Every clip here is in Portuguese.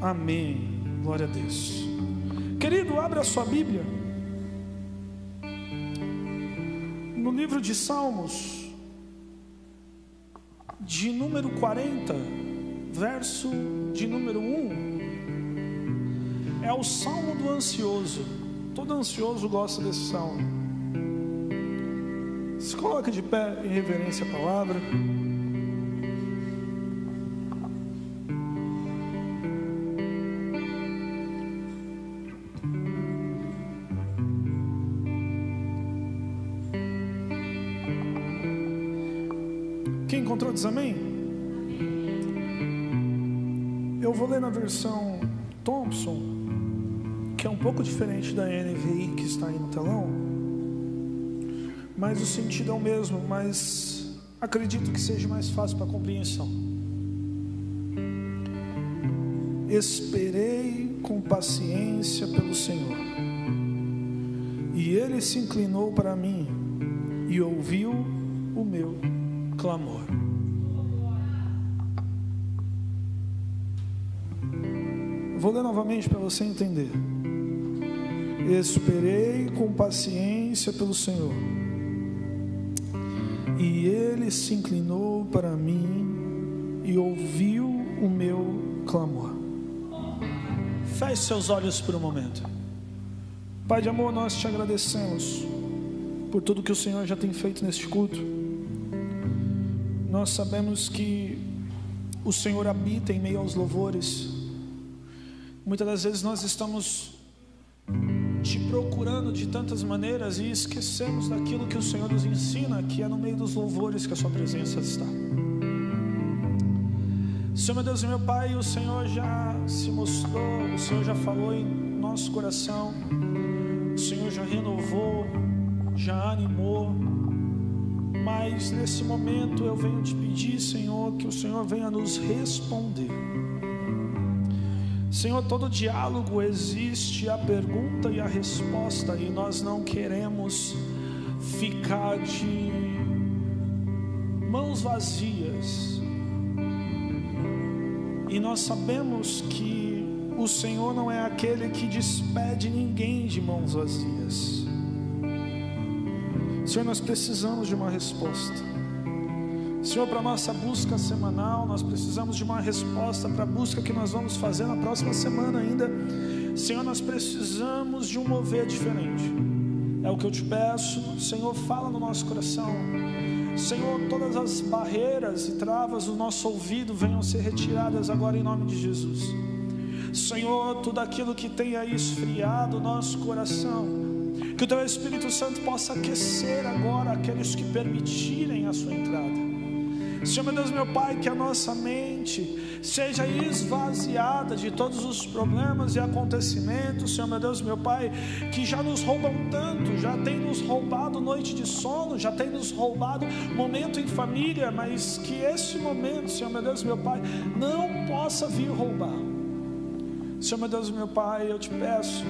Amém. Glória a Deus. Querido, abre a sua Bíblia no livro de Salmos, de número 40, verso de número 1. É o Salmo do ansioso. Todo ansioso gosta desse salmo. Se coloca de pé em reverência à palavra. Quem encontrou diz amém? Eu vou ler na versão Thompson, que é um pouco diferente da NVI que está aí no telão, mas o sentido é o mesmo, mas acredito que seja mais fácil para a compreensão. Esperei com paciência pelo Senhor, e Ele se inclinou para mim e ouviu o meu clamor. Vou ler novamente para você entender. Esperei com paciência pelo Senhor, e Ele se inclinou para mim e ouviu o meu clamor. Feche seus olhos por um momento. Pai de amor, nós te agradecemos por tudo que o Senhor já tem feito neste culto. Nós sabemos que o Senhor habita em meio aos louvores. Muitas das vezes nós estamos te procurando de tantas maneiras e esquecemos daquilo que o Senhor nos ensina, que é no meio dos louvores que a sua presença está. Senhor, meu Deus e meu Pai, o Senhor já se mostrou, o Senhor já falou em nosso coração, o Senhor já renovou, já animou, mas nesse momento eu venho te pedir, Senhor, que o Senhor venha nos responder. Senhor, todo diálogo existe a pergunta e a resposta, e nós não queremos ficar de mãos vazias. E nós sabemos que o Senhor não é aquele que despede ninguém de mãos vazias. Senhor, nós precisamos de uma resposta. Senhor, para a nossa busca semanal, nós precisamos de uma resposta para a busca que nós vamos fazer na próxima semana ainda. Senhor, nós precisamos de um mover diferente. É o que eu te peço. Senhor, fala no nosso coração. Senhor, todas as barreiras e travas do nosso ouvido venham ser retiradas agora em nome de Jesus. Senhor, tudo aquilo que tenha esfriado o nosso coração, que o Teu Espírito Santo possa aquecer agora aqueles que permitirem a sua entrada. Senhor, meu Deus, meu Pai, que a nossa mente seja esvaziada de todos os problemas e acontecimentos, Senhor, meu Deus, meu Pai, que já nos roubam tanto, já tem nos roubado noite de sono, já tem nos roubado momento em família, mas que esse momento, Senhor, meu Deus, meu Pai, não possa vir roubar. Senhor, meu Deus, meu Pai, eu te peço,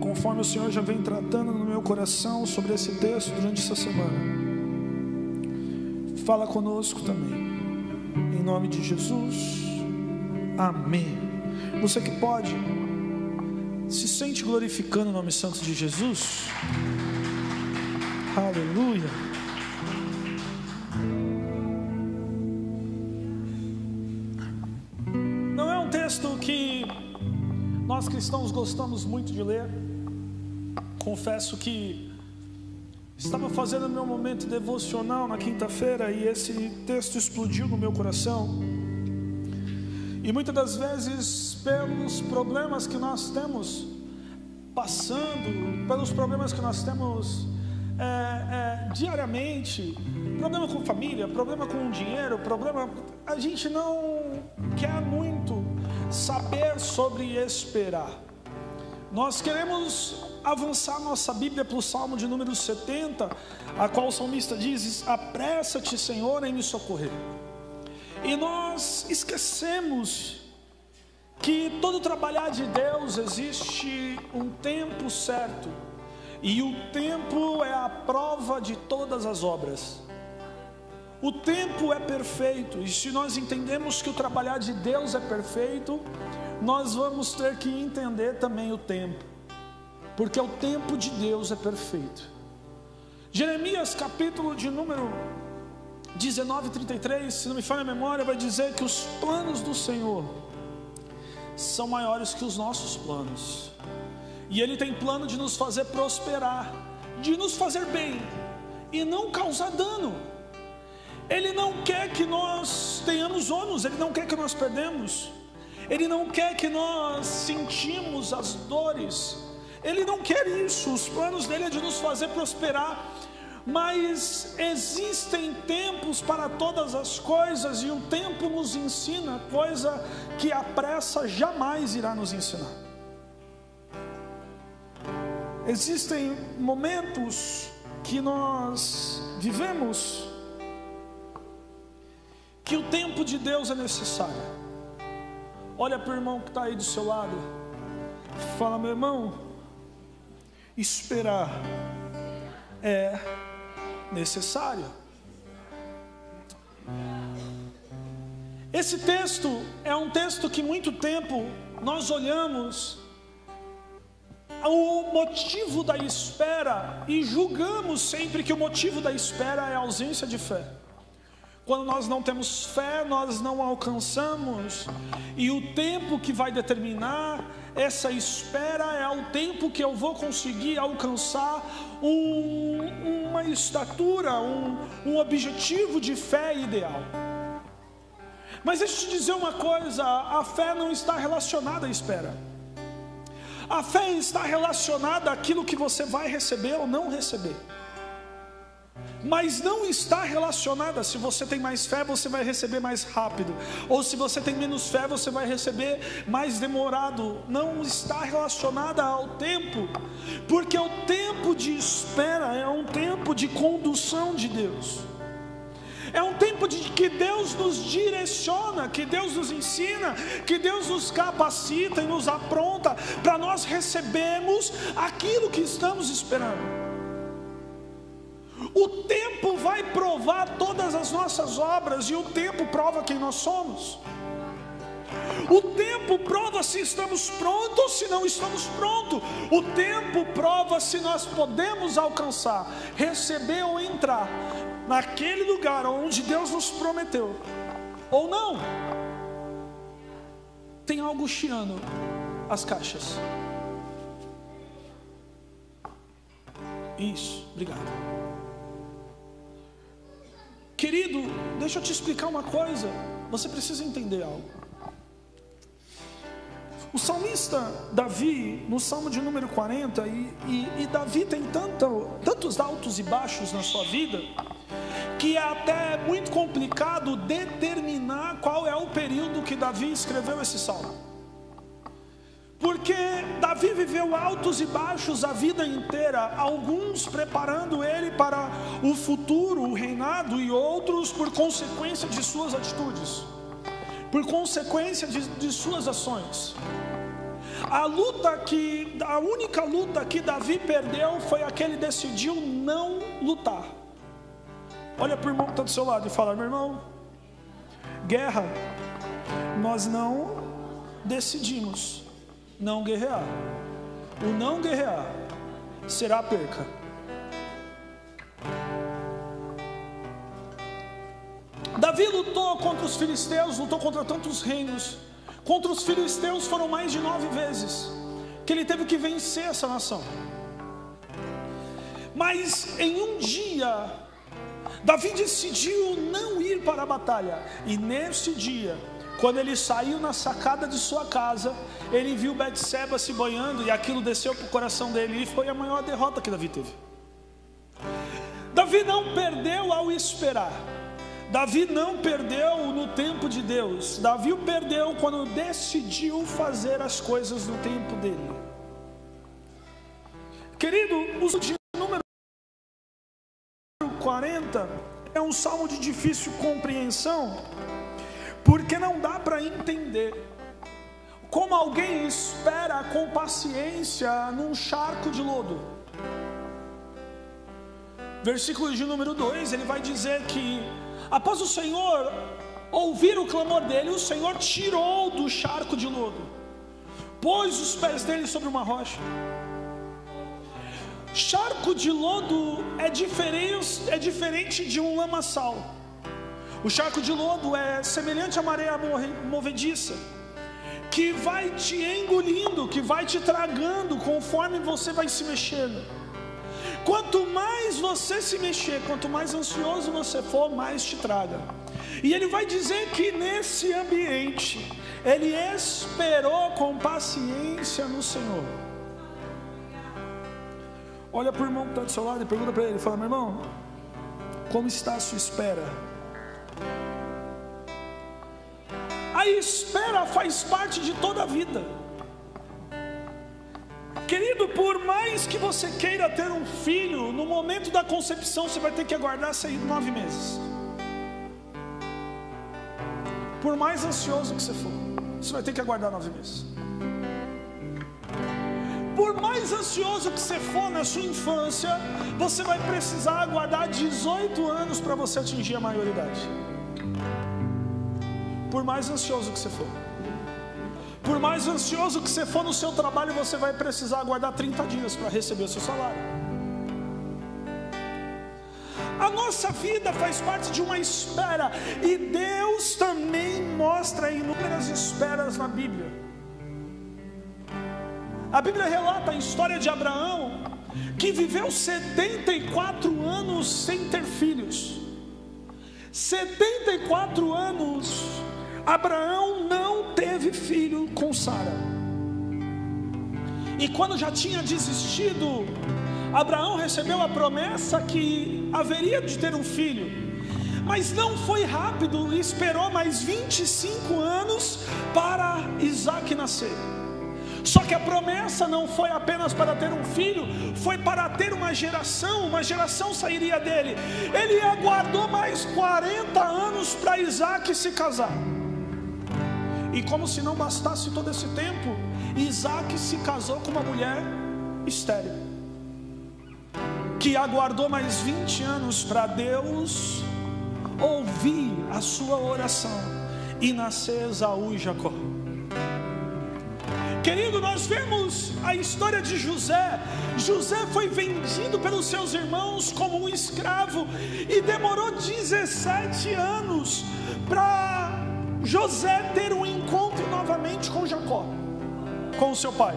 conforme o Senhor já vem tratando no meu coração sobre esse texto durante essa semana, fala conosco também, em nome de Jesus, amém. Você que pode, se sente glorificando o nome santo de Jesus, aleluia. Não é um texto que nós cristãos gostamos muito de ler. Confesso que estava fazendo meu momento devocional na quinta-feira e esse texto explodiu no meu coração. E muitas das vezes, pelos problemas que nós temos passando, pelos problemas que nós temos diariamente, problema com família, problema com dinheiro, a gente não quer muito saber sobre esperar. Nós queremos avançar nossa Bíblia para o Salmo de número 70, a qual o salmista diz: apressa-te, Senhor, em me socorrer. E nós esquecemos que todo trabalhar de Deus existe um tempo certo, e o tempo é a prova de todas as obras. O tempo é perfeito, e se nós entendemos que o trabalhar de Deus é perfeito, nós vamos ter que entender também o tempo, porque o tempo de Deus é perfeito. Jeremias capítulo de número 19, 33, se não me falha a memória, vai dizer que os planos do Senhor são maiores que os nossos planos, e Ele tem plano de nos fazer prosperar, de nos fazer bem e não causar dano. Ele não quer que nós tenhamos ônus, Ele não quer que nós perdemos, Ele não quer que nós sentimos as dores, Ele não quer isso. Os planos dele é de nos fazer prosperar, mas existem tempos para todas as coisas, e o tempo nos ensina coisa que a pressa jamais irá nos ensinar. Existem momentos que nós vivemos que o tempo de Deus é necessário. Olha para o irmão que está aí do seu lado, fala: meu irmão, esperar é necessário. Esse texto é um texto que muito tempo nós olhamos o motivo da espera e julgamos sempre que o motivo da espera é a ausência de fé. Quando nós não temos fé, nós não alcançamos, e o tempo que vai determinar essa espera é o tempo que eu vou conseguir alcançar uma estatura, um objetivo de fé ideal. Mas deixa eu te dizer uma coisa: a fé não está relacionada à espera. A fé está relacionada àquilo que você vai receber ou não receber, mas não está relacionada, se você tem mais fé, você vai receber mais rápido, ou se você tem menos fé, você vai receber mais demorado. Não está relacionada ao tempo, porque o tempo de espera é um tempo de condução de Deus. É um tempo de que Deus nos direciona, que Deus nos ensina, que Deus nos capacita e nos apronta para nós recebermos aquilo que estamos esperando. O tempo vai provar todas as nossas obras, e o tempo prova quem nós somos. O tempo prova se estamos prontos ou se não estamos prontos. O tempo prova se nós podemos alcançar, receber ou entrar naquele lugar onde Deus nos prometeu, ou não. Tem algo chiando as caixas. Isso, obrigado. Querido, deixa eu te explicar uma coisa. Você precisa entender algo. O salmista Davi, no Salmo de número 40, e Davi tem tantos altos e baixos na sua vida, que é até muito complicado determinar qual é o período que Davi escreveu esse salmo, porque Davi viveu altos e baixos a vida inteira, alguns preparando ele para o futuro, o reinado, e outros por consequência de suas atitudes, por consequência de suas ações. A única luta que Davi perdeu foi a que ele decidiu não lutar. Olha para o irmão que está do seu lado e fala: meu irmão, guerra, nós não decidimos não guerrear. O não guerrear será perca. Davi lutou contra os filisteus, lutou contra tantos reinos. Contra os filisteus foram mais de 9 vezes que ele teve que vencer essa nação. Mas em um dia, Davi decidiu não ir para a batalha. E nesse dia, quando ele saiu na sacada de sua casa, ele viu Betseba se banhando, e aquilo desceu para o coração dele, e foi a maior derrota que Davi teve. Davi não perdeu ao esperar. Davi não perdeu no tempo de Deus. Davi perdeu quando decidiu fazer as coisas no tempo dele. Querido, o salmo de número 40 é um salmo de difícil compreensão, porque não dá para entender como alguém espera com paciência num charco de lodo. Versículo de número 2, ele vai dizer que após o Senhor ouvir o clamor dele, o Senhor tirou do charco de lodo. pôs os pés dele sobre uma rocha. Charco de lodo é diferente de um lamaçal. O charco de lodo é semelhante à maré movediça, que vai te engolindo, que vai te tragando conforme você vai se mexendo. Quanto mais você se mexer, quanto mais ansioso você for, mais te traga. E ele vai dizer que nesse ambiente ele esperou com paciência no Senhor. Olha para o irmão que está do seu lado e pergunta para ele, fala: meu irmão, como está a sua espera? A espera faz parte de toda a vida. Querido, por mais que você queira ter um filho, no momento da concepção você vai ter que aguardar 9 meses. Por mais ansioso que você for, você vai ter que aguardar 9 meses. Por mais ansioso que você for na sua infância, você vai precisar aguardar 18 anos para você atingir a maioridade. Por mais ansioso que você for. Por mais ansioso que você for no seu trabalho, você vai precisar aguardar 30 dias para receber o seu salário. A nossa vida faz parte de uma espera, e Deus também mostra inúmeras esperas na Bíblia. A Bíblia relata a história de Abraão, que viveu 74 anos sem ter filhos. 74 anos, Abraão não teve filho com Sara. E quando já tinha desistido, Abraão recebeu a promessa que haveria de ter um filho. Mas não foi rápido, e esperou mais 25 anos para Isaac nascer. Só que a promessa não foi apenas para ter um filho, foi para ter uma geração sairia dele. Ele aguardou mais 40 anos para Isaac se casar. E como se não bastasse todo esse tempo, Isaac se casou com uma mulher estéril, que aguardou mais 20 anos para Deus ouvir a sua oração e nascer Esaú e Jacó. Querido, nós vemos a história de José. José foi vendido pelos seus irmãos como um escravo, e demorou 17 anos para José ter um encontro novamente com Jacó, com o seu pai.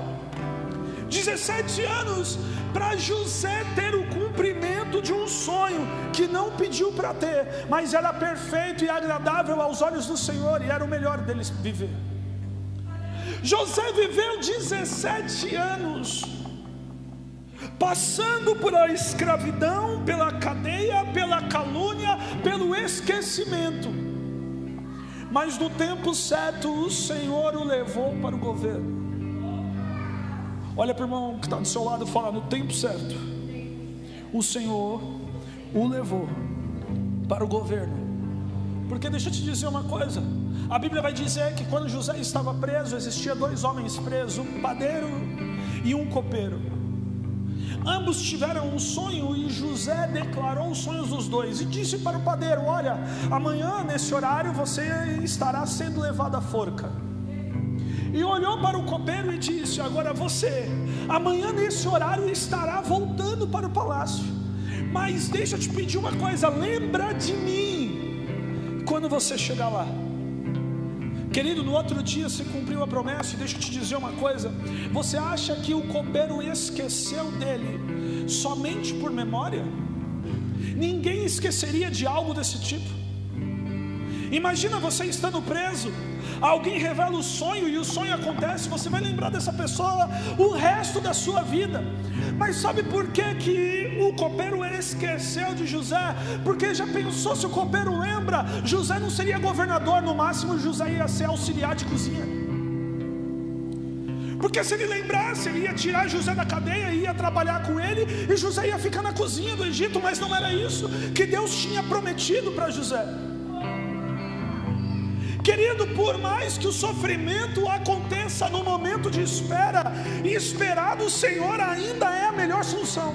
17 anos para José ter o cumprimento de um sonho que não pediu para ter, mas era perfeito e agradável aos olhos do Senhor, e era o melhor deles viver. José viveu 17 anos, passando por a escravidão, pela cadeia, pela calúnia, pelo esquecimento. Mas no tempo certo, o Senhor o levou para o governo. Olha para o irmão que está do seu lado e fala: no tempo certo, o Senhor o levou para o governo. Porque deixa eu te dizer uma coisa, a Bíblia vai dizer que quando José estava preso, existia 2 homens presos, um padeiro e um copeiro. Ambos tiveram um sonho, e José declarou os sonhos dos dois, e disse para o padeiro: olha, amanhã nesse horário você estará sendo levado à forca. E olhou para o copeiro e disse: agora você, amanhã nesse horário estará voltando para o palácio, mas deixa eu te pedir uma coisa, lembra de mim quando você chegar lá. Querido, no outro dia se cumpriu a promessa. E deixa eu te dizer uma coisa, você acha que o copeiro esqueceu dele somente por memória? Ninguém esqueceria de algo desse tipo. Imagina você estando preso, alguém revela o sonho e o sonho acontece, você vai lembrar dessa pessoa o resto da sua vida. Mas sabe por que o copeiro esqueceu de José? Porque já pensou, se o copeiro lembra, José não seria governador, no máximo José ia ser auxiliar de cozinha. Porque se ele lembrasse, ele ia tirar José da cadeia, ia trabalhar com ele, e José ia ficar na cozinha do Egito. Mas não era isso que Deus tinha prometido para José. Querido, por mais que o sofrimento aconteça no momento de espera, esperar no Senhor ainda é a melhor solução.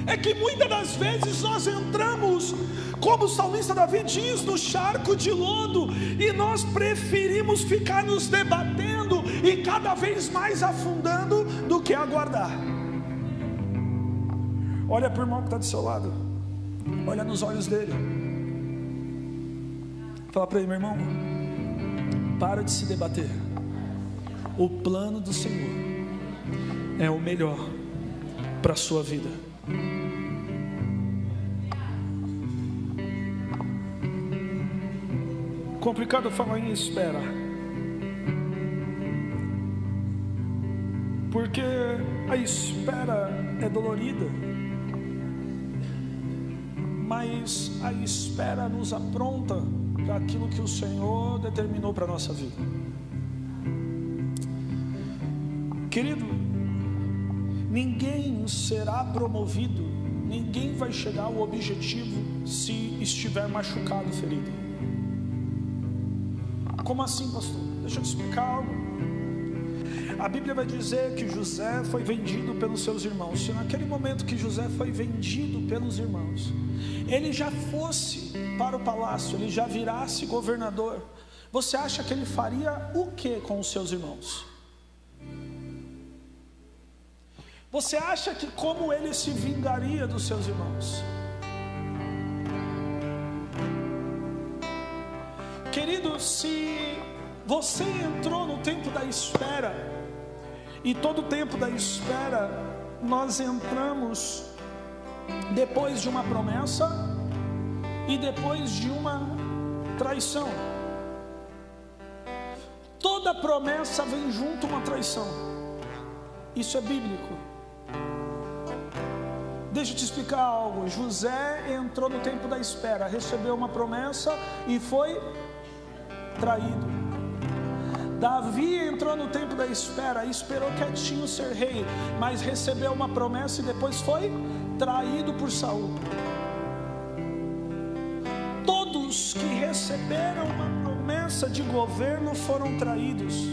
É que muitas das vezes nós entramos como o salmista Davi diz, no charco de lodo, e nós preferimos ficar nos debatendo e cada vez mais afundando do que aguardar. Olha para o irmão que está do seu lado, olha nos olhos dele, fala para ele: meu irmão, para de se debater. O plano do Senhor é o melhor para a sua vida. Complicado falar em espera, porque a espera é dolorida, mas a espera nos apronta para aquilo que o Senhor determinou para a nossa vida. Querido, ninguém será promovido, ninguém vai chegar ao objetivo se estiver machucado, ferido. Como assim, pastor? Deixa eu te explicar algo. A Bíblia vai dizer que José foi vendido pelos seus irmãos. Se naquele momento que José foi vendido pelos irmãos, ele já fosse para o palácio, ele já virasse governador, você acha que ele faria o que com os seus irmãos? Você acha que como ele se vingaria dos seus irmãos? Querido, se você entrou no tempo da espera, e todo tempo da espera nós entramos depois de uma promessa e depois de uma traição. Toda promessa vem junto uma traição. Isso é bíblico. Deixa eu te explicar algo. José entrou no tempo da espera, recebeu uma promessa e foi traído. Davi entrou no tempo da espera, esperou quietinho ser rei, mas recebeu uma promessa e depois foi traído por Saul. Todos que receberam uma promessa de governo foram traídos.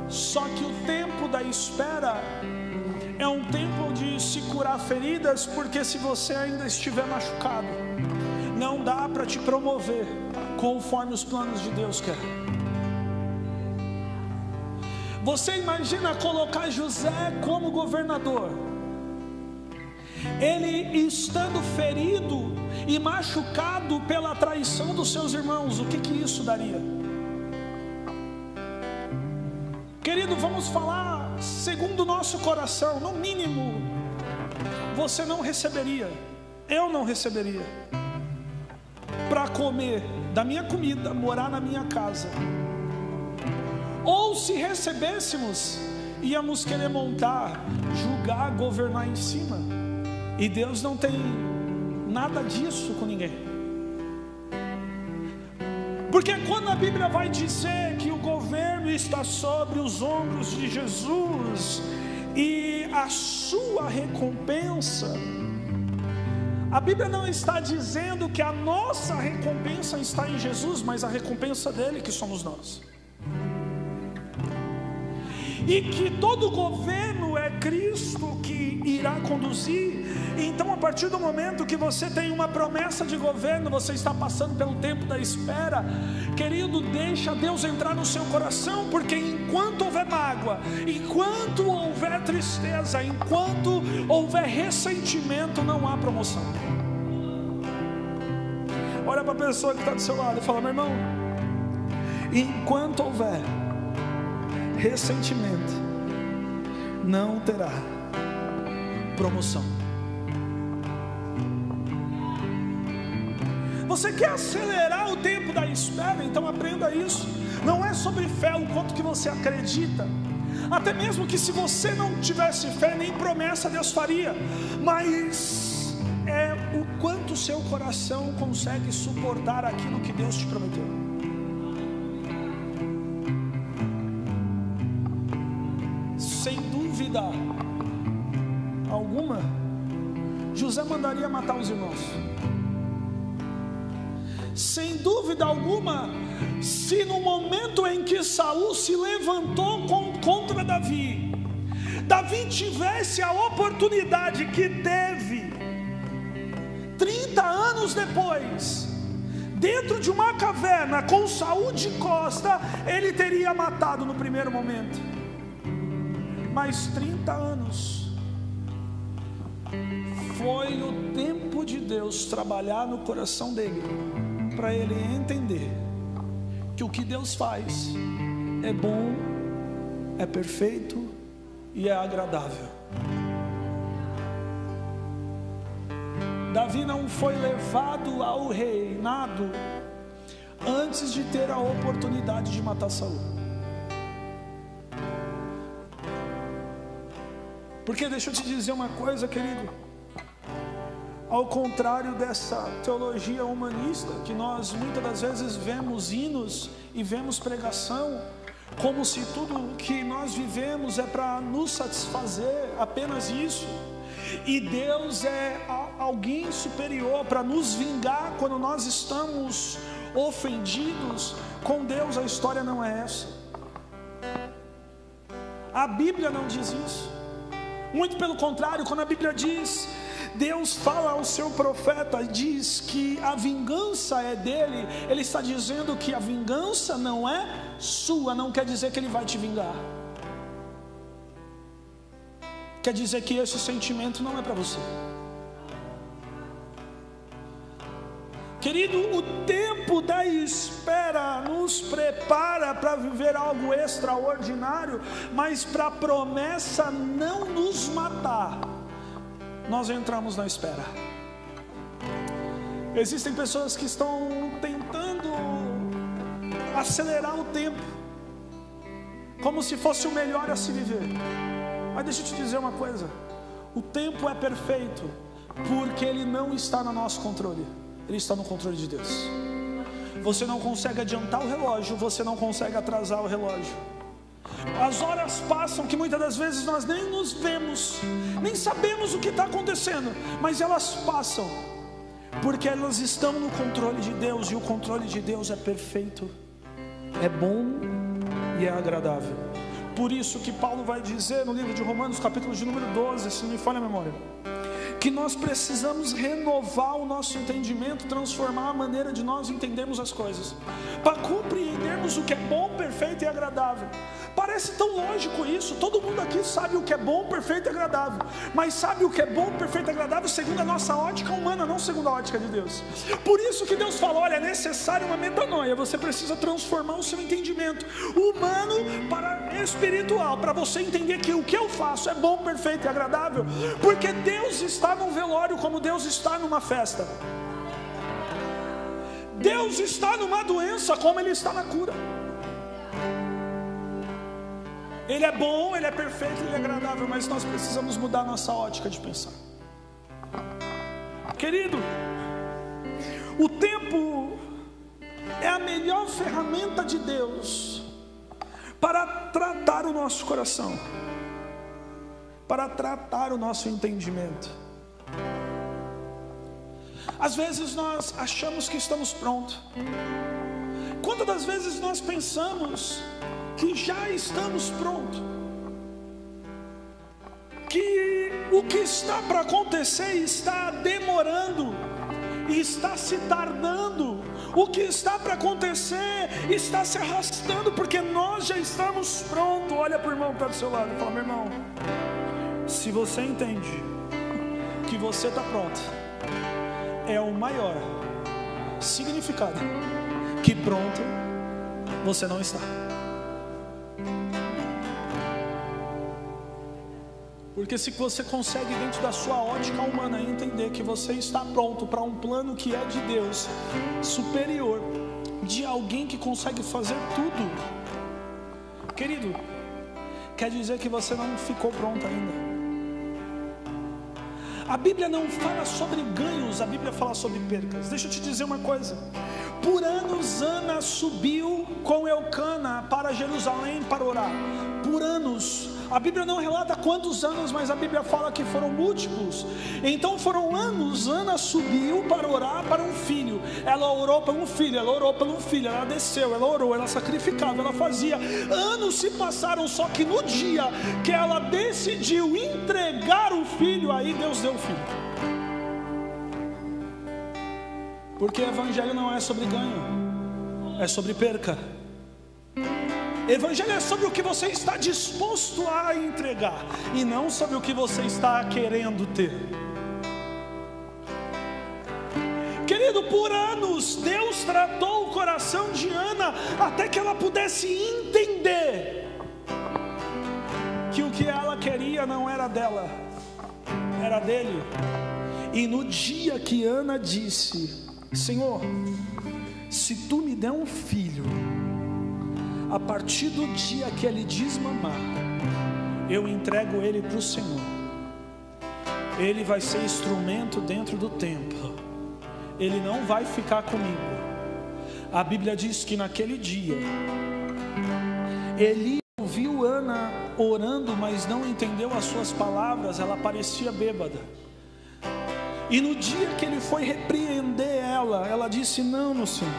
Só que o tempo da espera é um tempo de se curar feridas, porque se você ainda estiver machucado, não dá para te promover conforme os planos de Deus querem. Você imagina colocar José como governador, ele estando ferido e machucado pela traição dos seus irmãos, o que isso daria? Querido, vamos falar segundo o nosso coração, no mínimo, você não receberia, eu não receberia, para comer da minha comida, morar na minha casa. Ou se recebêssemos, íamos querer montar, julgar, governar em cima. E Deus não tem nada disso com ninguém. Porque quando a Bíblia vai dizer que o governo está sobre os ombros de Jesus e a sua recompensa, a Bíblia não está dizendo que a nossa recompensa está em Jesus, mas a recompensa dele, que somos nós. E que todo governo é Cristo que irá conduzir. Então, a partir do momento que você tem uma promessa de governo, você está passando pelo tempo da espera, querido, deixa Deus entrar no seu coração, porque enquanto houver mágoa, enquanto houver tristeza, enquanto houver ressentimento, não há promoção. Olha para a pessoa que está do seu lado e fala: meu irmão, enquanto houver ressentimento, não terá promoção. Você quer acelerar o tempo da espera? Então aprenda isso. Não é sobre fé, o quanto que você acredita. Até mesmo que se você não tivesse fé, nem promessa Deus faria. Mas é o quanto o seu coração consegue suportar aquilo que Deus te prometeu. Sem dúvida alguma, José mandaria matar os irmãos. Sem dúvida alguma, se no momento em que Saul se levantou contra Davi, Davi tivesse a oportunidade que teve 30 anos depois, dentro de uma caverna, com saúde em costa, ele teria matado no primeiro momento. Mas 30 anos foi o tempo de Deus trabalhar no coração dele, para ele entender que o que Deus faz é bom, é perfeito e é agradável. Davi não foi levado ao reinado antes de ter a oportunidade de matar Saul. Porque deixa eu te dizer uma coisa, querido. Ao contrário dessa teologia humanista, que nós muitas das vezes vemos hinos e vemos pregação, como se tudo que nós vivemos é para nos satisfazer, apenas isso. E Deus é alguém superior para nos vingar quando nós estamos ofendidos. Com Deus a história não é essa. A Bíblia não diz isso. Muito pelo contrário, quando a Bíblia diz, Deus fala ao seu profeta, diz que a vingança é dele, ele está dizendo que a vingança não é sua, não quer dizer que ele vai te vingar. Quer dizer que esse sentimento não é para você. Querido, o tempo da espera nos prepara para viver algo extraordinário, mas para a promessa não nos matar, nós entramos na espera. Existem pessoas que estão tentando acelerar o tempo, como se fosse o melhor a se viver. Mas deixa eu te dizer uma coisa: o tempo é perfeito, porque ele não está no nosso controle, ele está no controle de Deus. Você não consegue adiantar o relógio, você não consegue atrasar o relógio. As horas passam que muitas das vezes nós nem nos vemos, nem sabemos o que está acontecendo, mas elas passam, porque elas estão no controle de Deus, e o controle de Deus é perfeito, é bom e é agradável. Por isso que Paulo vai dizer no livro de Romanos, capítulo de número 12, se não me falha a memória, que nós precisamos renovar o nosso entendimento, transformar a maneira de nós entendermos as coisas, para compreendermos o que é bom, perfeito e agradável. Parece tão lógico isso, todo mundo aqui sabe o que é bom, perfeito e agradável, mas sabe o que é bom, perfeito e agradável segundo a nossa ótica humana, não segundo a ótica de Deus. Por isso que Deus falou, olha, é necessário uma metanoia, você precisa transformar o seu entendimento humano para espiritual, para você entender que o que eu faço é bom, perfeito e agradável, porque Deus está num velório como Deus está numa festa. Deus está numa doença como Ele está na cura. Ele é bom, Ele é perfeito, Ele é agradável, mas nós precisamos mudar nossa ótica de pensar. Querido, o tempo é a melhor ferramenta de Deus para tratar o nosso coração, para tratar o nosso entendimento. Às vezes nós achamos que estamos prontos. Quantas das vezes nós pensamos que já estamos prontos, que o que está para acontecer está demorando, está se tardando, o que está para acontecer está se arrastando, porque nós já estamos prontos. Olha para o irmão que está do seu lado e fala, meu irmão, se você entende que você está pronto, é o maior significado que pronto você não está. Porque se você consegue, dentro da sua ótica humana, entender que você está pronto para um plano que é de Deus, superior, de alguém que consegue fazer tudo, querido, quer dizer que você não ficou pronto ainda. A Bíblia não fala sobre ganhos, a Bíblia fala sobre percas. Deixa eu te dizer uma coisa: por anos Ana subiu com Eucana para Jerusalém para orar. Por anos. A Bíblia não relata quantos anos, mas a Bíblia fala que foram múltiplos. Então foram anos. Ana subiu para orar para um filho. Ela orou para um filho, ela orou para um filho, ela desceu, ela orou, ela sacrificava, ela fazia. Anos se passaram, só que no dia que ela decidiu entregar o filho, aí Deus deu o filho. Porque evangelho não é sobre ganho, é sobre perca. Evangelho é sobre o que você está disposto a entregar, e não sobre o que você está querendo ter. Querido, por anos Deus tratou o coração de Ana até que ela pudesse entender que o que ela queria não era dela, era dele. E no dia que Ana disse: Senhor, se tu me der um filho, a partir do dia que ele desmamar, eu entrego ele para o Senhor. Ele vai ser instrumento dentro do templo, ele não vai ficar comigo. A Bíblia diz que naquele dia Eli ouviu Ana orando, mas não entendeu as suas palavras, ela parecia bêbada. E no dia que ele foi repreender ela disse: não, meu Senhor,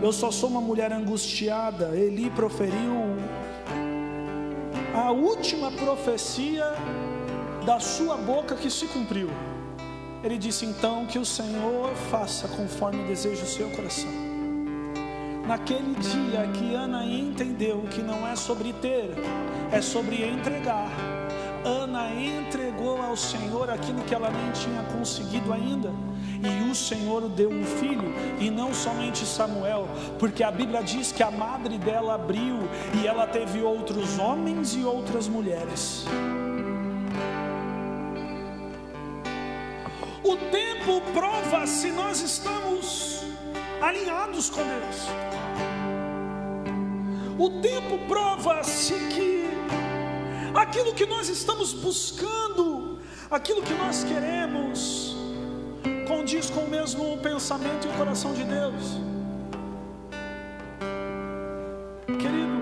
eu só sou uma mulher angustiada. Eli proferiu a última profecia da sua boca que se cumpriu. Ele disse: então que o Senhor faça conforme deseja o seu coração. Naquele dia que Ana entendeu que não é sobre ter, é sobre entregar, Ana entregou ao Senhor aquilo que ela nem tinha conseguido ainda, e o Senhor deu um filho, e não somente Samuel, porque a Bíblia diz que a madre dela abriu e ela teve outros homens e outras mulheres. O tempo prova se nós estamos alinhados com Deus. O tempo prova se que aquilo que nós estamos buscando, aquilo que nós queremos, condiz com o mesmo pensamento e o coração de Deus. Querido,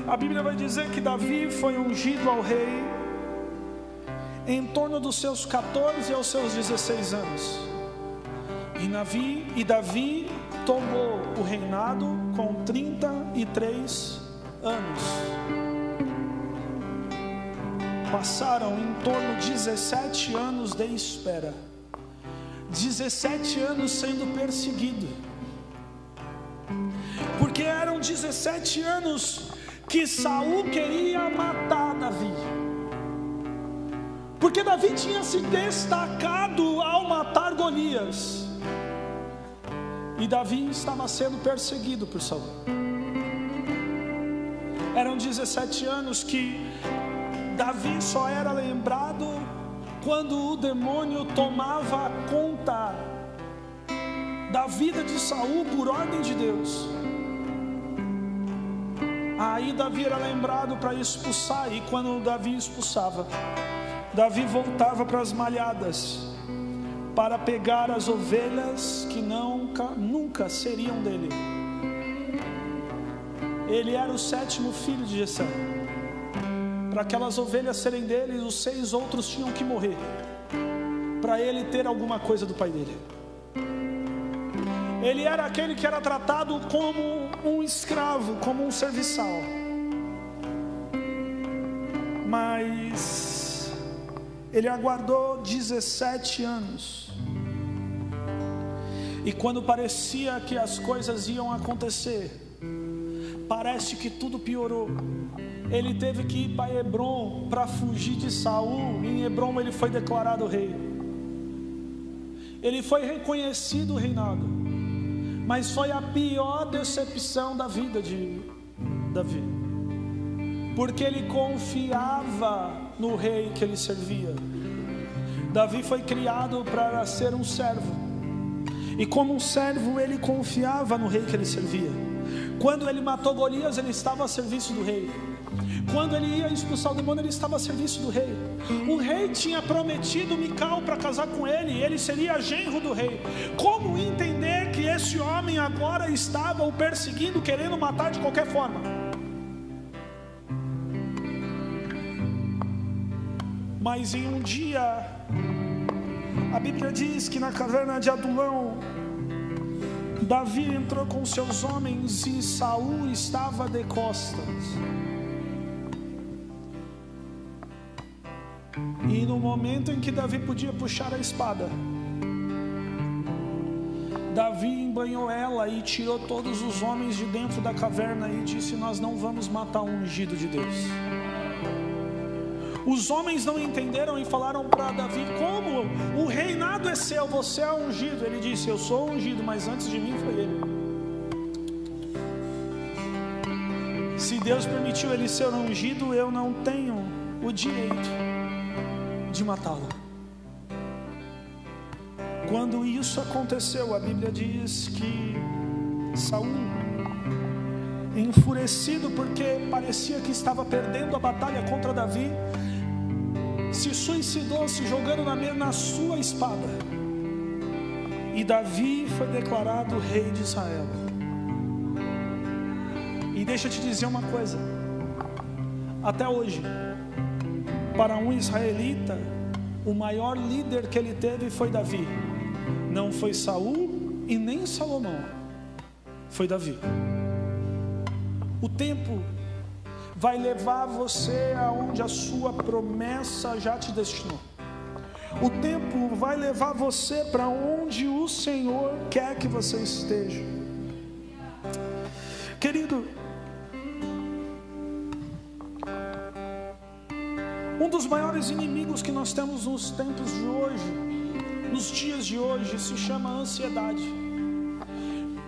a Bíblia vai dizer que Davi foi ungido ao rei em torno dos seus 14 aos seus 16 anos. E Davi tomou o reinado com 33 anos. Passaram em torno de 17 anos de espera, 17 anos sendo perseguido, porque eram 17 anos que Saul queria matar Davi, porque Davi tinha se destacado ao matar Golias, e Davi estava sendo perseguido por Saul. Eram 17 anos que Davi só era lembrado quando o demônio tomava conta da vida de Saul por ordem de Deus. Aí Davi era lembrado para expulsar, e quando Davi expulsava, Davi voltava para as malhadas para pegar as ovelhas que nunca seriam dele. Ele era o 7º filho de Jessé. Para aquelas ovelhas serem dele, os 6 outros tinham que morrer, para ele ter alguma coisa do pai dele. Ele era aquele que era tratado como um escravo, como um serviçal. Mas ele aguardou 17 anos, e quando parecia que as coisas iam acontecer, parece que tudo piorou. Ele teve que ir para Hebrom para fugir de Saul. Em Hebrom ele foi declarado rei. Ele foi reconhecido o reinado, mas foi a pior decepção da vida de Davi, porque ele confiava no rei que ele servia. Davi foi criado para ser um servo, e como um servo ele confiava no rei que ele servia. Quando ele matou Golias, ele estava a serviço do rei. Quando ele ia expulsar o demônio, ele estava a serviço do rei. O rei tinha prometido Mical para casar com ele, e ele seria genro do rei. Como entender que esse homem agora estava o perseguindo, querendo matar de qualquer forma? Mas em um dia, a Bíblia diz que na caverna de Adulão, Davi entrou com seus homens e Saul estava de costas. E no momento em que Davi podia puxar a espada, Davi embanhou ela e tirou todos os homens de dentro da caverna e disse: nós não vamos matar o ungido de Deus. Os homens não entenderam e falaram para Davi: como? O reinado é seu, você é ungido. Ele disse: eu sou ungido, mas antes de mim foi ele. Se Deus permitiu ele ser ungido, eu não tenho o direito de matá-lo. Quando isso aconteceu, a Bíblia diz que Saul, enfurecido porque parecia que estava perdendo a batalha contra Davi, se suicidou se jogando na sua espada. E Davi foi declarado rei de Israel. E deixa eu te dizer uma coisa: até hoje, para um israelita, o maior líder que ele teve foi Davi. Não foi Saul e nem Salomão, foi Davi. O tempo vai levar você aonde a sua promessa já te destinou. O tempo vai levar você para onde o Senhor quer que você esteja. Querido, um dos maiores inimigos que nós temos nos tempos de hoje, nos dias de hoje, se chama ansiedade.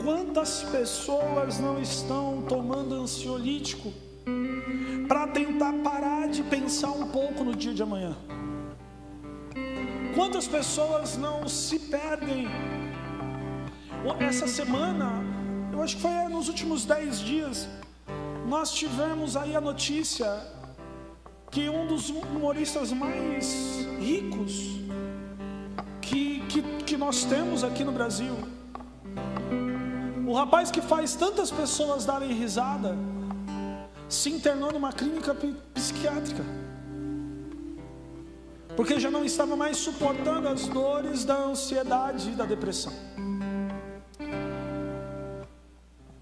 Quantas pessoas não estão tomando ansiolítico para tentar parar de pensar um pouco no dia de amanhã? Quantas pessoas não se perdem? Essa semana, eu acho que foi nos últimos 10 dias, nós tivemos aí a notícia que um dos humoristas mais ricos que nós temos aqui no Brasil, o rapaz que faz tantas pessoas darem risada, se internou numa clínica psiquiátrica, porque já não estava mais suportando as dores da ansiedade e da depressão.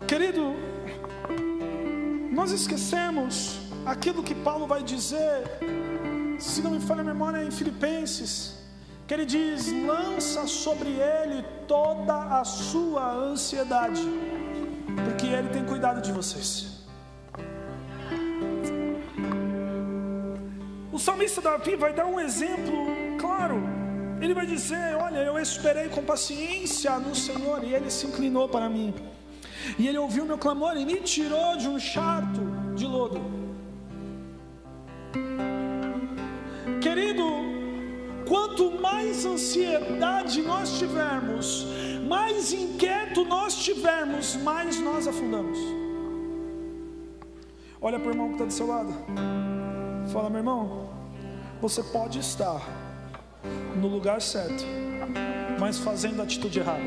Querido, nós esquecemos aquilo que Paulo vai dizer, se não me falha a memória, em Filipenses, que ele diz: lança sobre ele toda a sua ansiedade, porque ele tem cuidado de vocês. O salmista Davi vai dar um exemplo claro. Ele vai dizer: olha, eu esperei com paciência no Senhor e ele se inclinou para mim, e ele ouviu meu clamor e me tirou de um charco de lodo. Querido, quanto mais ansiedade nós tivermos, mais inquieto nós tivermos, mais nós afundamos. Olha para o irmão que está do seu lado, fala: meu irmão, você pode estar no lugar certo, mas fazendo a atitude errada.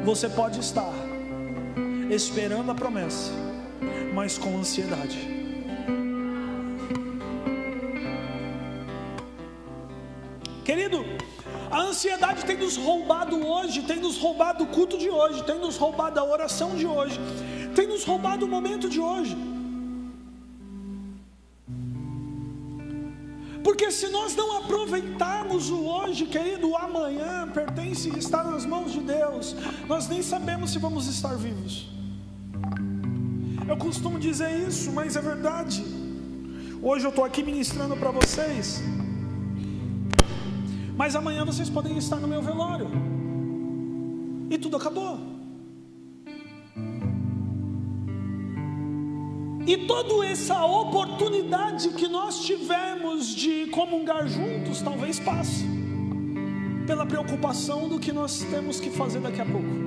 Você pode estar esperando a promessa, mas com ansiedade. Querido, a ansiedade tem nos roubado hoje, tem nos roubado o culto de hoje, tem nos roubado a oração de hoje, tem nos roubado o momento de hoje. Porque se nós não aproveitarmos o hoje, querido, o amanhã pertence e está nas mãos de Deus. Nós nem sabemos se vamos estar vivos. Eu costumo dizer isso, mas é verdade. Hoje eu estou aqui ministrando para vocês, mas amanhã vocês podem estar no meu velório e tudo acabou. E toda essa oportunidade que nós tivemos de comungar juntos talvez passe pela preocupação do que nós temos que fazer daqui a pouco.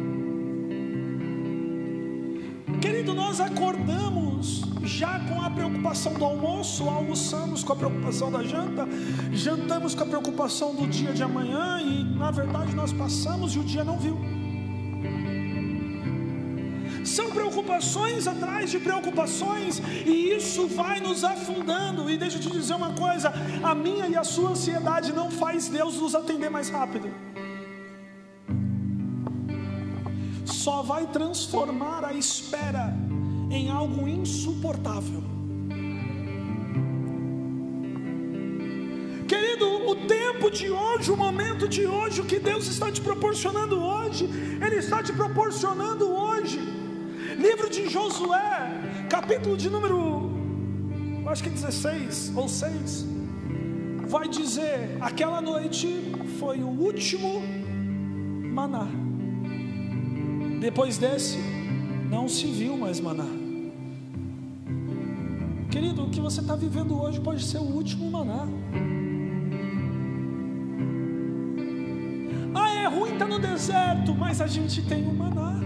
Querido, nós acordamos já com a preocupação do almoço, almoçamos com a preocupação da janta, jantamos com a preocupação do dia de amanhã, e na verdade nós passamos e o dia não viu. São preocupações atrás de preocupações, e isso vai nos afundando. E deixa eu te dizer uma coisa: a minha e a sua ansiedade não faz Deus nos atender mais rápido, só vai transformar a espera em algo insuportável. Querido, o tempo tempo de hoje, o momento de hoje, o que Deus está te proporcionando hoje, Ele está te proporcionando hoje. Livro de Josué, capítulo de número, acho que 16 ou 6, vai dizer: aquela noite foi o último maná. Depois desse, não se viu mais maná. Querido, o que você está vivendo hoje pode ser o último maná. Ah, é ruim estar no deserto, mas a gente tem o maná.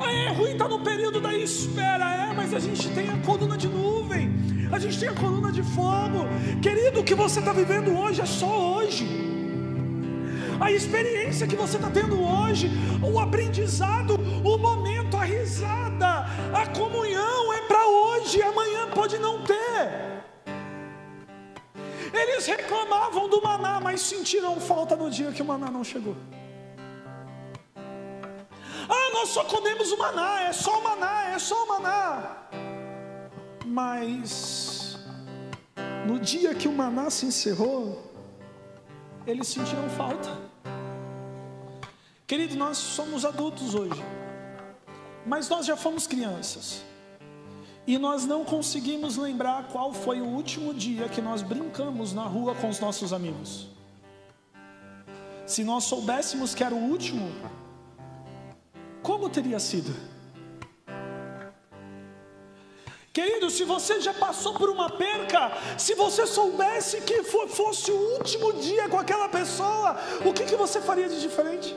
Ah, é ruim estar no período da espera, mas a gente tem a coluna de nuvem, a gente tem a coluna de fogo. Querido, o que você está vivendo hoje é só hoje. A experiência que você está tendo hoje, o aprendizado, o momento, a risada, a comunhão é para hoje, amanhã pode não ter. Eles reclamavam do maná, mas sentiram falta no dia que o maná não chegou. Ah, nós só comemos o maná, é só o maná, é só o maná. Mas no dia que o maná se encerrou, eles sentiram falta. Querido, nós somos adultos hoje, mas nós já fomos crianças, e nós não conseguimos lembrar qual foi o último dia que nós brincamos na rua com os nossos amigos. Se nós soubéssemos que era o último, como teria sido? Querido, se você já passou por uma perca, se você soubesse que fosse o último dia com aquela pessoa, o que você faria de diferente?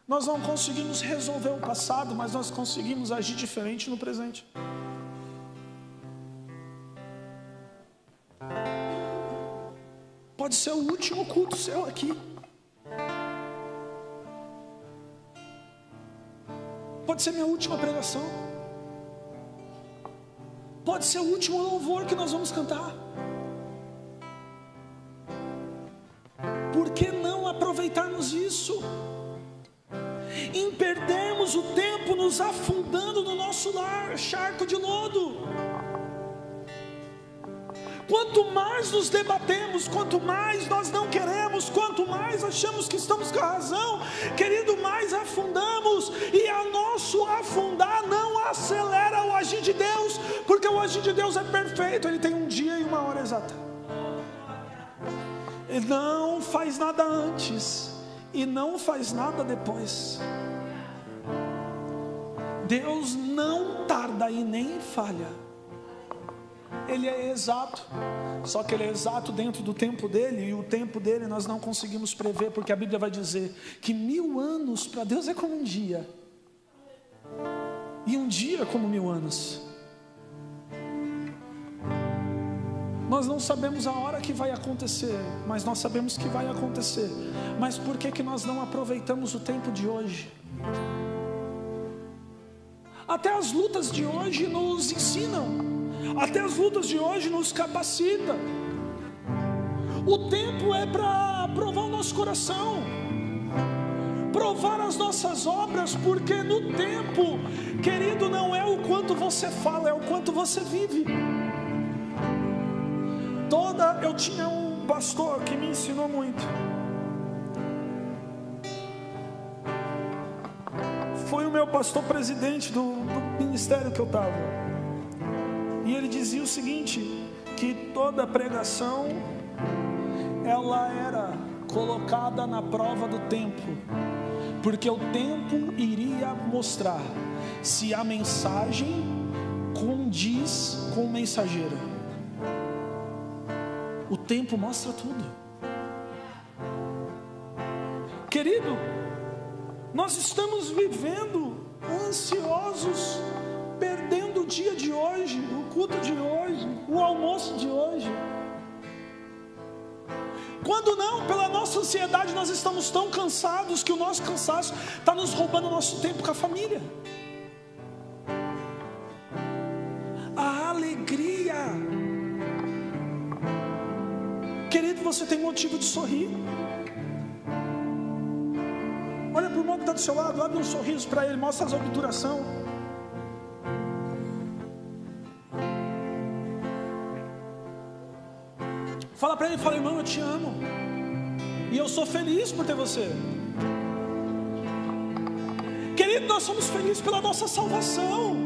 Nós não conseguimos resolver o passado, mas nós conseguimos agir diferente no presente. Pode ser o último culto seu aqui. Pode ser minha última pregação. Pode ser o último louvor que nós vamos cantar. Por que não aproveitarmos isso? Em perdermos o tempo nos afundando no nosso lar, charco de lodo. Quanto mais nos debatemos, quanto mais nós não queremos, quanto mais achamos que estamos com a razão, querido, mais afundamos. E a nosso afundar não acelera o agir de Deus, porque o agir de Deus é perfeito, Ele tem um dia e uma hora exata. Ele não faz nada antes e não faz nada depois. Deus não tarda e nem falha. Ele é exato, só que Ele é exato dentro do tempo dEle, e o tempo dEle nós não conseguimos prever, porque a Bíblia vai dizer que 1000 anos para Deus é como um dia, e um dia é como 1000 anos. Nós não sabemos a hora que vai acontecer, mas nós sabemos que vai acontecer. Mas por que nós não aproveitamos o tempo de hoje? Até as lutas de hoje nos ensinam, até as lutas de hoje nos capacitam. O tempo é para provar o nosso coração, provar as nossas obras, porque no tempo, querido, não é o quanto você fala, é o quanto você vive. Eu tinha um pastor que me ensinou muito. Foi o meu pastor presidente do ministério que eu estava. E ele dizia o seguinte, que toda pregação, ela era colocada na prova do tempo, porque o tempo iria mostrar se a mensagem condiz com o mensageiro. O tempo mostra tudo. Querido, nós estamos vivendo ansiosos, perdendo o dia de hoje, o culto de hoje, o almoço de hoje. Quando não, pela nossa ansiedade, nós estamos tão cansados que o nosso cansaço está nos roubando o nosso tempo com a família. A alegria. Querido, você tem motivo de sorrir. Olha para o irmão que está do seu lado, abre um sorriso para ele, mostra as obturação. Fala para ele, fala: irmão, eu te amo, e eu sou feliz por ter você. Querido, nós somos felizes pela nossa salvação.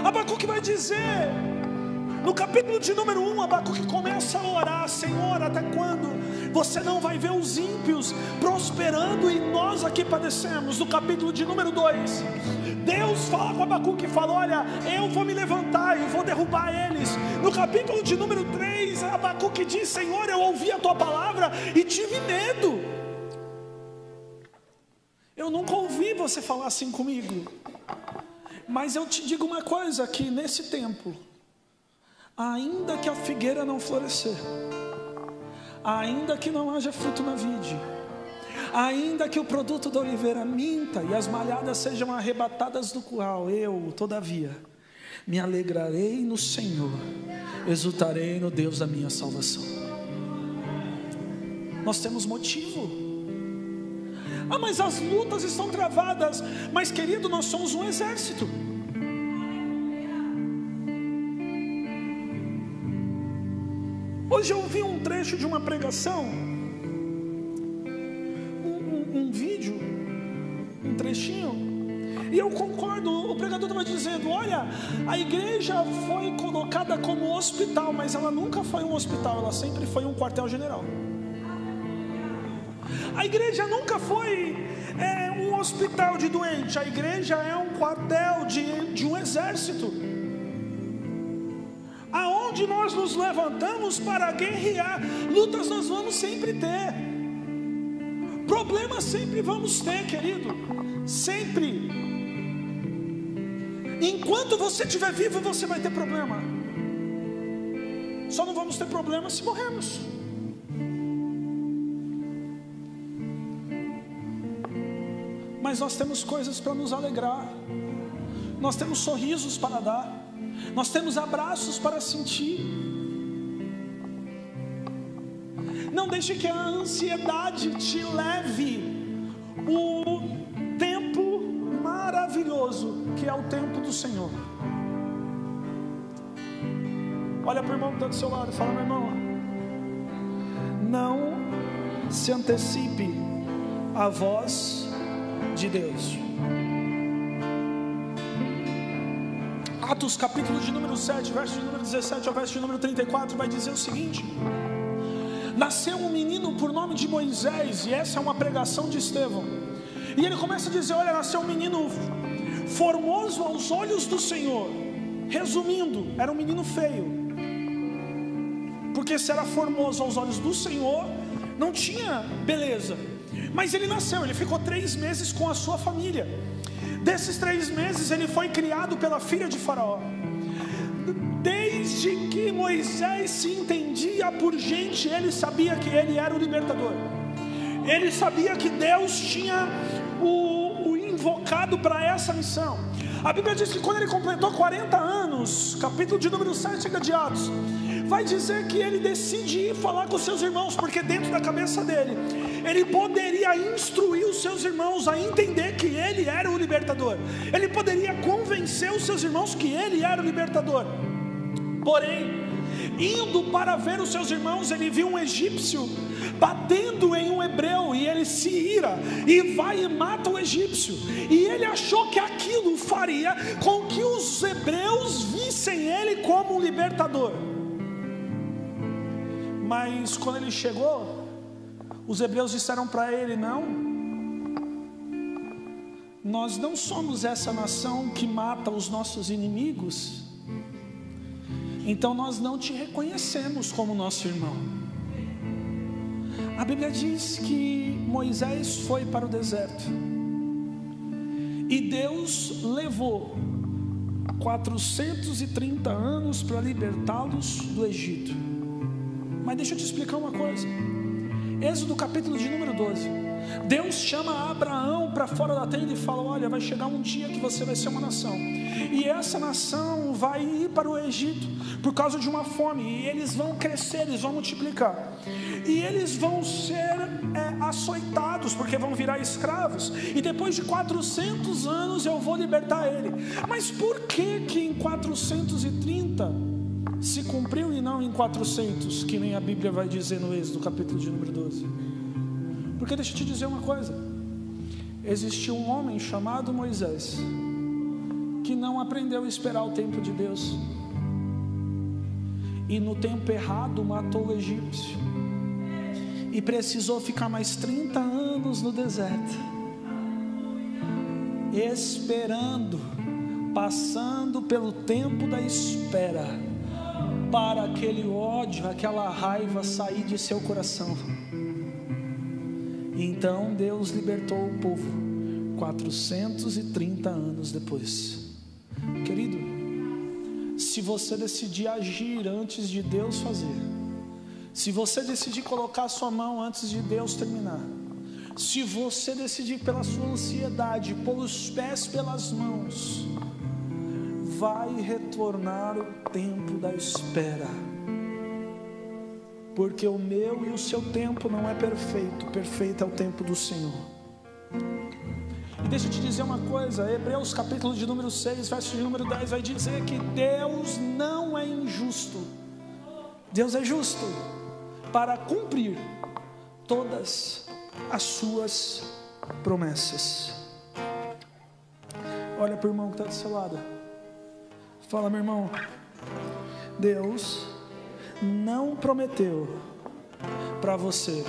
Abacuque vai dizer, no capítulo de número 1, Abacuque começa a orar: Senhor, até quando você não vai ver os ímpios prosperando e nós aqui padecemos? No capítulo de número 2, Deus fala com Abacuque e fala: olha, eu vou me levantar e vou derrubar eles. No capítulo de número 3, Abacuque diz: Senhor, eu ouvi a tua palavra e tive medo. Eu nunca ouvi você falar assim comigo, mas eu te digo uma coisa, que nesse tempo, ainda que a figueira não florescer, ainda que não haja fruto na vide, ainda que o produto da oliveira minta e as malhadas sejam arrebatadas do curral, eu, todavia, me alegrarei no Senhor, exultarei no Deus da minha salvação. Nós temos motivo. Ah, mas as lutas estão travadas. Mas, querido, nós somos um exército. Hoje eu vi um trecho de uma pregação, um vídeo, um trechinho, e eu concordo. O pregador estava dizendo: olha, a igreja foi colocada como hospital, mas ela nunca foi um hospital, ela sempre foi um quartel-general. A igreja nunca foi um hospital de doente, a igreja é um quartel de um exército, aonde nós nos levantamos para guerrear. Lutas nós vamos sempre ter, problemas sempre vamos ter, querido, sempre. Enquanto você estiver vivo, você vai ter problema. Só não vamos ter problema se morrermos. Mas nós temos coisas para nos alegrar, nós temos sorrisos para dar, nós temos abraços para sentir. Não deixe que a ansiedade te leve o tempo maravilhoso que é o tempo do Senhor. Olha para o irmão que está do seu lado e fala: meu irmão, não se antecipe à voz de Deus. Atos capítulo de número 7, verso de número 17 ao verso de número 34 vai dizer o seguinte: nasceu um menino por nome de Moisés, e essa é uma pregação de Estevão, e ele começa a dizer: olha, nasceu um menino formoso aos olhos do Senhor. Resumindo, era um menino feio, porque se era formoso aos olhos do Senhor, não tinha beleza. Mas ele nasceu, ele ficou 3 meses com a sua família. Desses 3 meses ele foi criado pela filha de Faraó. Desde que Moisés se entendia por gente, ele sabia que ele era o libertador. Ele sabia que Deus tinha o invocado para essa missão. A Bíblia diz que quando ele completou 40 anos, capítulo de número 7 de Atos, vai dizer que ele decide ir falar com seus irmãos, porque dentro da cabeça dele, ele poderia instruir os seus irmãos a entender que ele era o libertador. Ele poderia convencer os seus irmãos que ele era o libertador. Porém, indo para ver os seus irmãos, ele viu um egípcio batendo em um hebreu, e ele se ira e vai e mata o egípcio. E ele achou que aquilo faria com que os hebreus vissem ele como um libertador. Mas quando ele chegou, os hebreus disseram para ele: não, nós não somos essa nação que mata os nossos inimigos, então nós não te reconhecemos como nosso irmão. A Bíblia diz que Moisés foi para o deserto, e Deus levou 430 anos para libertá-los do Egito. Mas deixa eu te explicar uma coisa. Êxodo capítulo de número 12, Deus chama Abraão para fora da tenda e fala: olha, vai chegar um dia que você vai ser uma nação, e essa nação vai ir para o Egito por causa de uma fome, e eles vão crescer, eles vão multiplicar, e eles vão ser açoitados, porque vão virar escravos, e depois de 400 anos eu vou libertar ele. Mas por que em 430 se cumpriu e não em 400, que nem a Bíblia vai dizer no Êxodo, capítulo de número 12. Porque deixa eu te dizer uma coisa, existiu um homem chamado Moisés, que não aprendeu a esperar o tempo de Deus, e no tempo errado matou o egípcio, e precisou ficar mais 30 anos no deserto, esperando, passando pelo tempo da espera, para aquele ódio, aquela raiva sair de seu coração. Então Deus libertou o povo 430 anos depois. Querido, se você decidir agir antes de Deus fazer, se você decidir colocar a sua mão antes de Deus terminar, se você decidir pela sua ansiedade pôr os pés pelas mãos, vai retornar o tempo da espera, porque o meu e o seu tempo não é perfeito, perfeito é o tempo do Senhor. E deixa eu te dizer uma coisa, Hebreus capítulo de número 6, verso de número 10 vai dizer que Deus não é injusto, Deus é justo para cumprir todas as suas promessas. Olha para o irmão que está do seu lado, fala: meu irmão, Deus não prometeu para você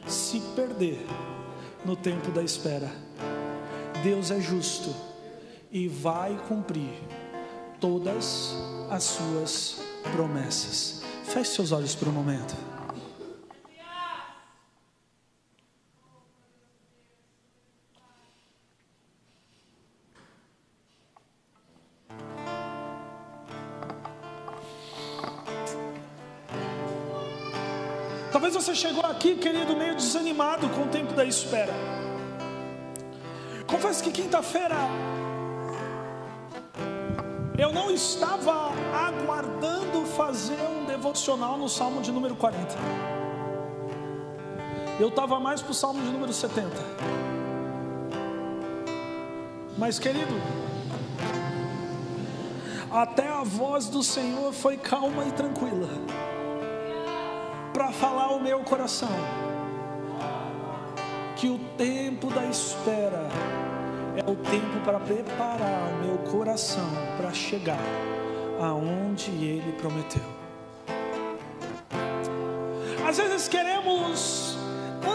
se perder no tempo da espera. Deus é justo e vai cumprir todas as suas promessas. Feche seus olhos por um momento. Talvez você chegou aqui, querido, meio desanimado com o tempo da espera. Confesso que quinta-feira eu não estava aguardando fazer um devocional no Salmo de número 40. Eu estava mais para o Salmo de número 70. Mas, querido, até a voz do Senhor foi calma e tranquila para falar ao meu coração que o tempo da espera é o tempo para preparar o meu coração para chegar aonde Ele prometeu. Às vezes queremos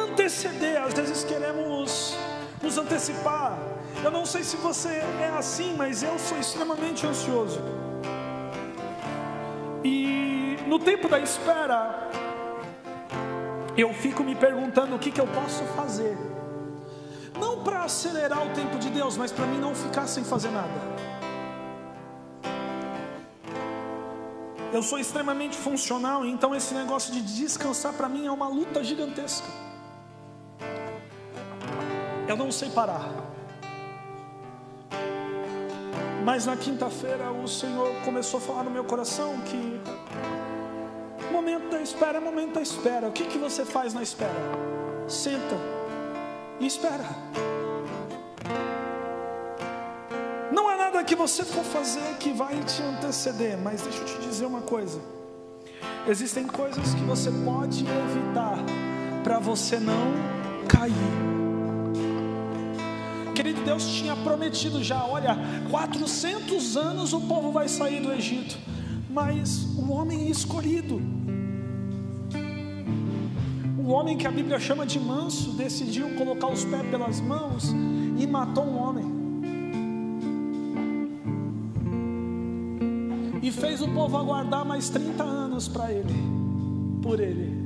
anteceder, às vezes queremos nos antecipar. Eu não sei se você é assim, mas eu sou extremamente ansioso. E no tempo da espera, eu fico me perguntando o que eu posso fazer, não para acelerar o tempo de Deus, mas para mim não ficar sem fazer nada. Eu sou extremamente funcional, então esse negócio de descansar para mim é uma luta gigantesca. Eu não sei parar. Mas na quinta-feira o Senhor começou a falar no meu coração que momento da espera é momento da espera. O que você faz na espera? Senta e espera. Não há nada que você for fazer que vai te anteceder. Mas deixa eu te dizer uma coisa, existem coisas que você pode evitar para você não cair. Querido, Deus tinha prometido já, olha, 400 anos o povo vai sair do Egito. Mas o homem escolhido, o homem que a Bíblia chama de manso, decidiu colocar os pés pelas mãos e matou um homem. E fez o povo aguardar mais 30 anos para ele, por ele.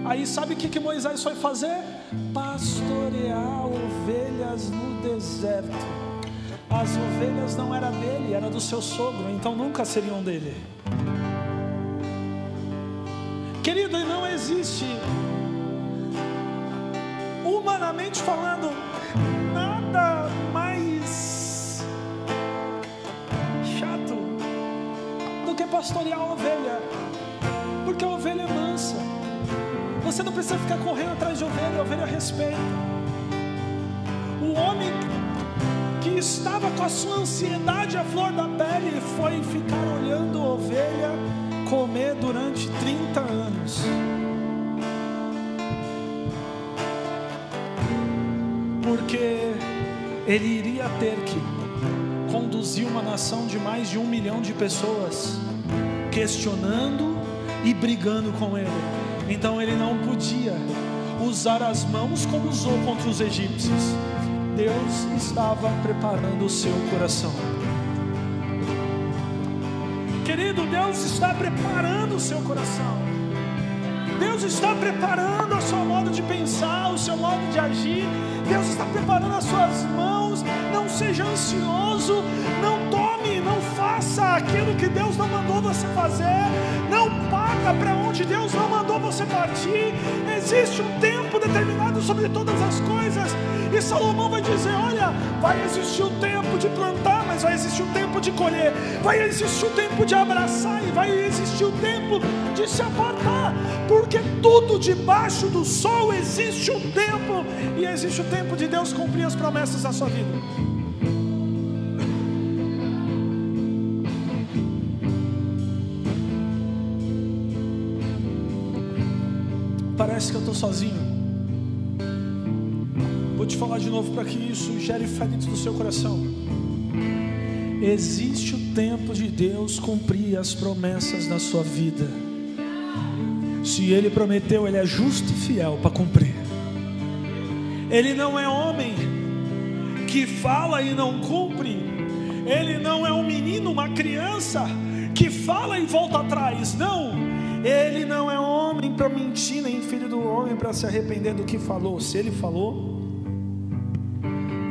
Aí sabe o que Moisés foi fazer? Pastorear ovelhas no deserto. As ovelhas não eram dele, era do seu sogro, então nunca seriam dele. Querido, não existe, humanamente falando, nada mais chato do que pastorear a ovelha, porque a ovelha é mansa. Você não precisa ficar correndo atrás de ovelha, a ovelha respeita. O homem que estava com a sua ansiedade à flor da pele e foi ficar olhando ovelha comer durante 30 anos. Porque ele iria ter que conduzir uma nação de mais de 1 milhão de pessoas, questionando e brigando com ele. Então ele não podia usar as mãos como usou contra os egípcios. Deus estava preparando o seu coração. Querido, Deus está preparando o seu coração. Deus está preparando o seu modo de pensar, o seu modo de agir. Deus está preparando as suas mãos. Não seja ansioso, não tome, não faça aquilo que Deus não mandou você fazer. Não paga para onde Deus não mandou você partir. Existe um tempo determinado sobre todas as coisas. E Salomão vai dizer, olha, vai existir o tempo de plantar, mas vai existir o tempo de colher. Vai existir o tempo de abraçar e vai existir o tempo de se apartar. Porque tudo debaixo do sol existe um tempo. E existe o tempo de Deus cumprir as promessas da sua vida. Parece que eu estou sozinho. Vou te falar de novo para que isso gere fé dentro do seu coração. Existe o tempo de Deus cumprir as promessas da sua vida. Se Ele prometeu, Ele é justo e fiel para cumprir. Ele não é homem que fala e não cumpre. Ele não é um menino, uma criança que fala e volta atrás. Não, Ele não é homem para mentir, nem filho do homem para se arrepender do que falou. Se Ele falou,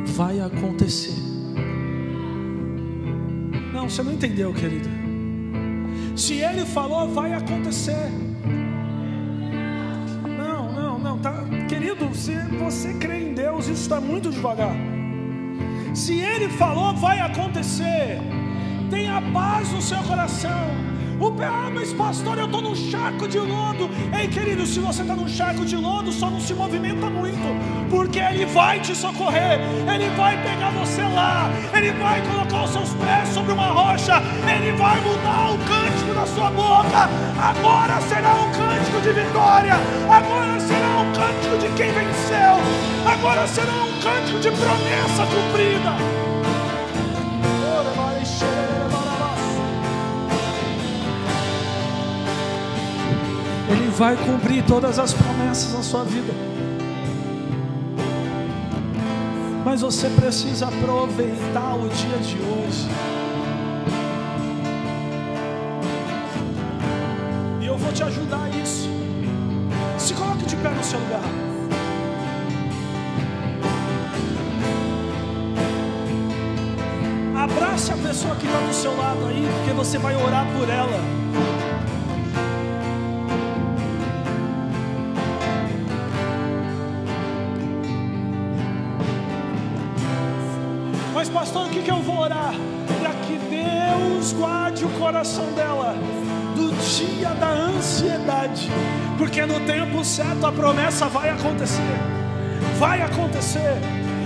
vai acontecer. Não, você não entendeu, querido. Se Ele falou, vai acontecer. Não, tá, querido, se você crê em Deus, isso está muito devagar. Se Ele falou, vai acontecer. Tenha paz no seu coração. Mas pastor, eu estou num charco de lodo. Ei, querido, se você está num charco de lodo, só não se movimenta muito, porque Ele vai te socorrer. Ele vai pegar você lá. Ele vai colocar os seus pés sobre uma rocha. Ele vai mudar o cântico da sua boca. Agora será um cântico de vitória. Agora será um cântico de quem venceu. Agora será um cântico de promessa cumprida. Ele vai cumprir todas as promessas na sua vida. Mas você precisa aproveitar o dia de hoje. E eu vou te ajudar a isso. Se coloque de pé no seu lugar. Abrace a pessoa que está do seu lado aí, porque você vai orar por ela. Mas pastor, o que eu vou orar? Para que Deus guarde o coração dela do dia da ansiedade, porque no tempo certo a promessa vai acontecer. Vai acontecer.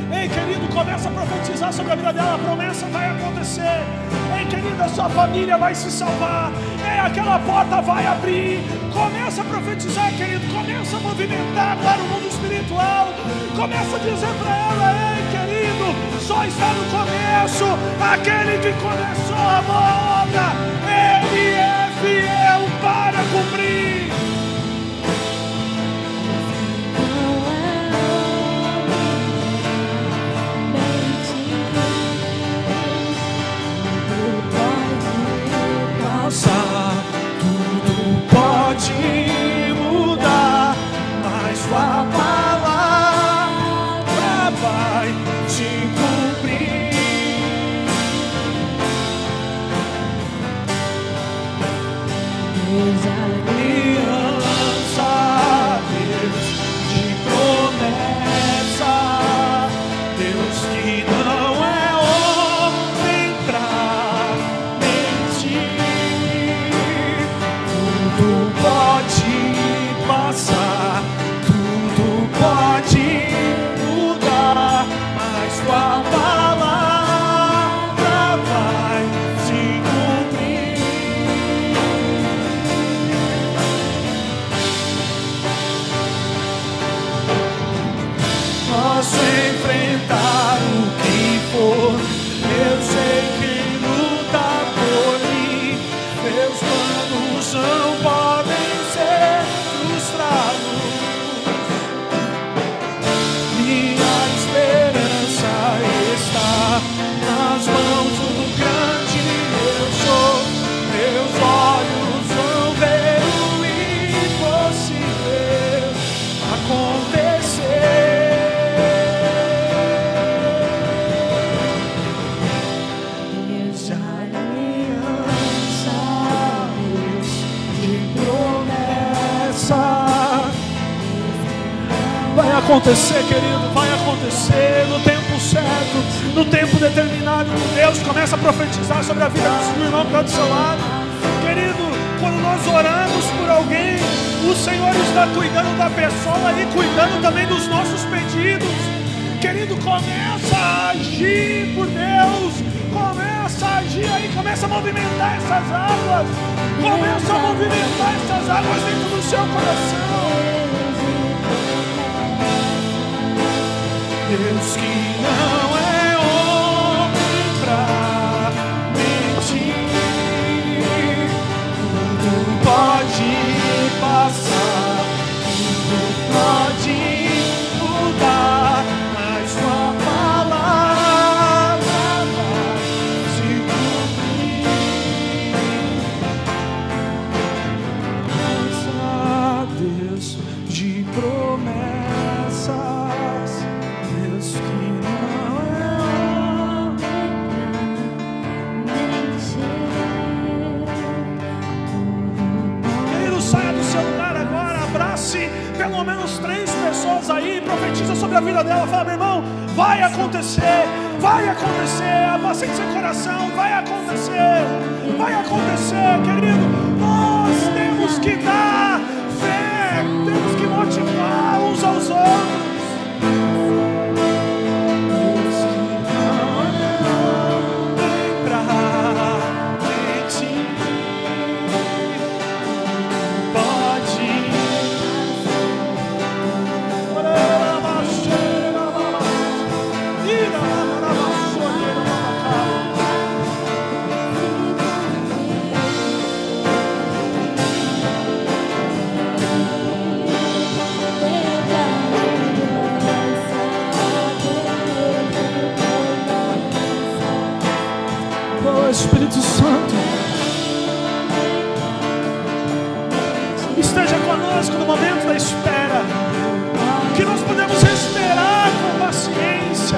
Ei, querido, começa a profetizar sobre a vida dela. A promessa vai acontecer. Ei, querida, sua família vai se salvar. Ei, aquela porta vai abrir. Começa a profetizar, querido. Começa a movimentar agora o mundo espiritual. Começa a dizer para ela: ei, querido, só está no começo. Aquele que começou a boa obra, Ele é fiel para cumprir. Tudo pode mudar, mas sua palavra vai te cumprir. Aliança, Deus de promessa, Deus que não é homem pra pode passar, tudo pode mudar, mas tua palavra acontecer, querido, vai acontecer no tempo certo, no tempo determinado por Deus. Começa a profetizar sobre a vida do irmão que está do seu lado. Querido, quando nós oramos por alguém, o Senhor está cuidando da pessoa e cuidando também dos nossos pedidos. Querido, começa a agir por Deus, começa a agir aí, começa a movimentar essas águas, começa a movimentar essas águas dentro do seu coração. Deus que não é homem pra mentir, tudo pode passar, tudo pode mudar, mas sua palavra vai se cumprir. Deus de promessas, Deus que não é homem. Querido, saia do seu lugar agora, abrace pelo menos 3 pessoas aí, profetiza sobre a vida dela, fala: meu irmão, vai acontecer, apacente seu coração, vai acontecer, querido. Nós temos que dar fé, temos que motivar uns aos outros. Espírito Santo, esteja conosco no momento da espera, que nós podemos esperar com paciência.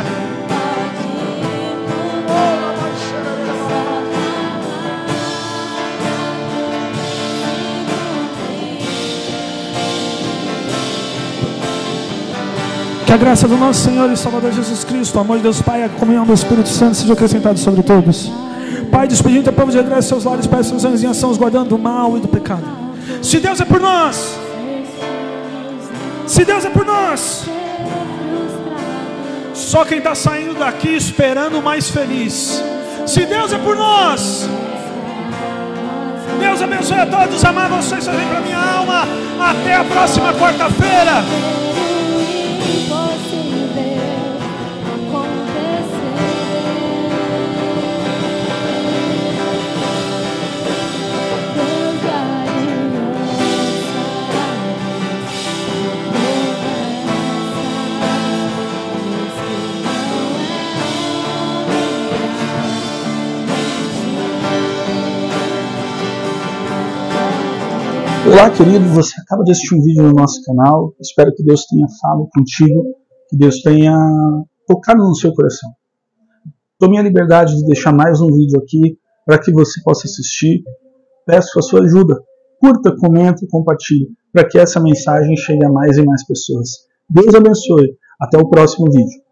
Que a graça do nosso Senhor e Salvador Jesus Cristo, o amor de Deus Pai e a comunhão do Espírito Santo seja acrescentado sobre todos. Pai, despedindo teu povo de regresso seus lares, peço os anjos em ação, os guardando do mal e do pecado. Se Deus é por nós, só quem está saindo daqui esperando o mais feliz. Se Deus é por nós, Deus abençoe a todos, amar vocês, servem para minha alma. Até a próxima quarta-feira. Olá, querido, você acaba de assistir um vídeo no nosso canal. Espero que Deus tenha falado contigo, que Deus tenha tocado no seu coração. Tome a liberdade de deixar mais um vídeo aqui para que você possa assistir. Peço a sua ajuda. Curta, comenta e compartilhe para que essa mensagem chegue a mais e mais pessoas. Deus abençoe. Até o próximo vídeo.